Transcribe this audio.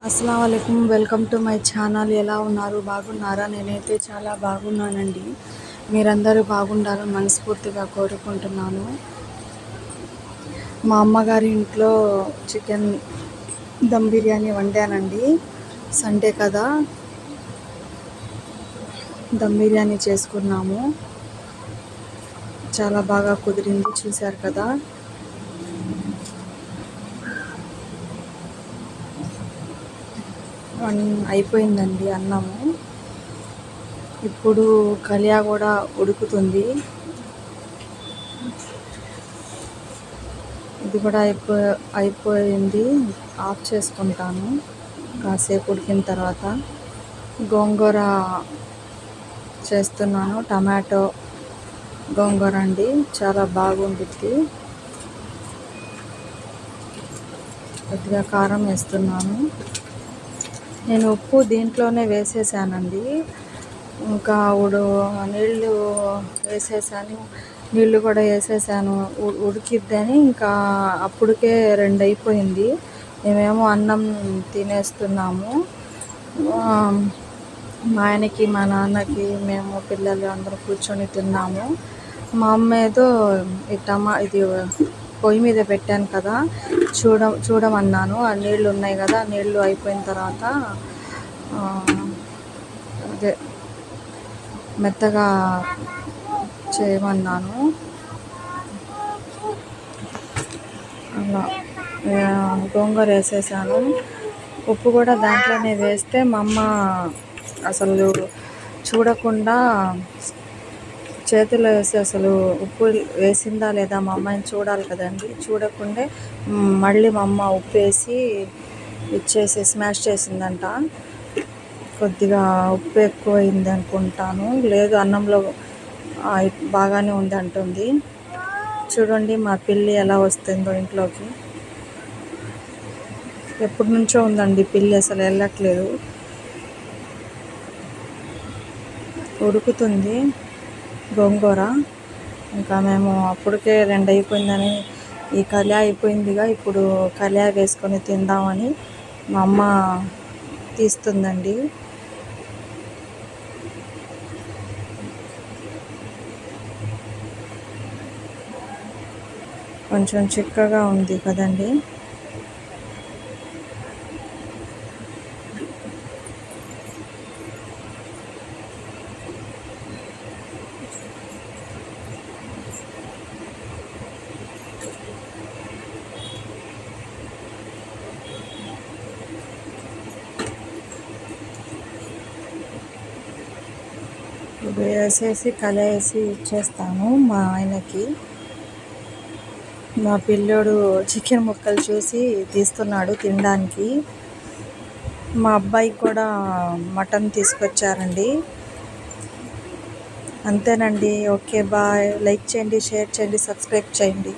అస్సలాముఅలైకుం, welcome to my channel. ఎలా ఉన్నారు? బాగున్నారా? నేనైతే చాలా బాగున్నానండి. మీరందరూ బాగుండాలని మనస్ఫూర్తిగా కోరుకుంటున్నాను. మా అమ్మగారి ఇంట్లో చికెన్ దమ్ బిర్యానీ వండానండి. సండే కదా, దమ్ బిర్యానీ చేసుకున్నాము. చాలా బాగా కుదిరింది, చూశారు కదా. అయిపోయిందండి అన్నము. ఇప్పుడు కలియా కూడా ఉడుకుతుంది. ఇది కూడా అయిపోయింది. ఆఫ్ చేసుకుంటాను కాసేపు ఉడికిన తర్వాత. గోంగూర చేస్తున్నాను, టమాటో గోంగూర అండి, చాలా బాగుంటుంది. కొద్దిగా కారం వేస్తున్నాను. నేను ఉప్పు దీంట్లోనే వేసేసానండి. ఇంకా నీళ్ళు వేసేసాను, నీళ్ళు కూడా వేసేసాను ఉడికిద్దని. ఇంకా అప్పటికే 2 అయిపోయింది. మేమేమో అన్నం తినేస్తున్నాము. మా ఆయనకి, మా నాన్నకి, మేము పిల్లలు అందరూ కూర్చొని తిన్నాము. మా అమ్మ ఏదో ఇది పొయ్యి మీద పెట్టాను కదా, చూడమన్నాను. ఆ నీళ్ళు ఉన్నాయి కదా, నీళ్ళు అయిపోయిన తర్వాత అదే మెత్తగా చేయమన్నాను. అలా గోంగూర వేసేసాను. ఉప్పు కూడా దాంట్లోనే వేస్తే మా అమ్మ అసలు చూడకుండా చేతిలో వేసి అసలు ఉప్పు వేసిందా లేదా మా అమ్మాయిని చూడాలి కదండి, చూడకుండే మళ్ళీ మా అమ్మ ఉప్పు వేసి ఇచ్చేసి స్మాష్ చేసిందంట. కొద్దిగా ఉప్పు ఎక్కువ అయింది అనుకుంటాను, లేదు అన్నంలో బాగానే ఉంది అంటుంది. చూడండి మా పిల్లి ఎలా వస్తుందో ఇంట్లోకి. ఎప్పటి నుంచో ఉందండి పిల్లి, అసలు వెళ్ళట్లేదు. ఉడుకుతుంది గోంగూర. ఇంకా మేము అప్పటికే 2 అయిపోయిందని, ఈ కలియా అయిపోయిందిగా, ఇప్పుడు కలియా వేసుకొని తిందామని మా అమ్మ తీస్తుందండి. కొంచెం చిక్కగా ఉంది కదండి. వేసేసి కలిసి ఇచ్చేస్తాను మా ఆయనకి. మా పిల్లోడు చికెన్ ముక్కలు చూసి తీస్తున్నాడు తినడానికి. మా అబ్బాయికి కూడా మటన్ తీసుకొచ్చారండి. అంతేనండి. Okay, bye. లైక్ చేయండి, షేర్ చేయండి, సబ్స్క్రైబ్ చేయండి.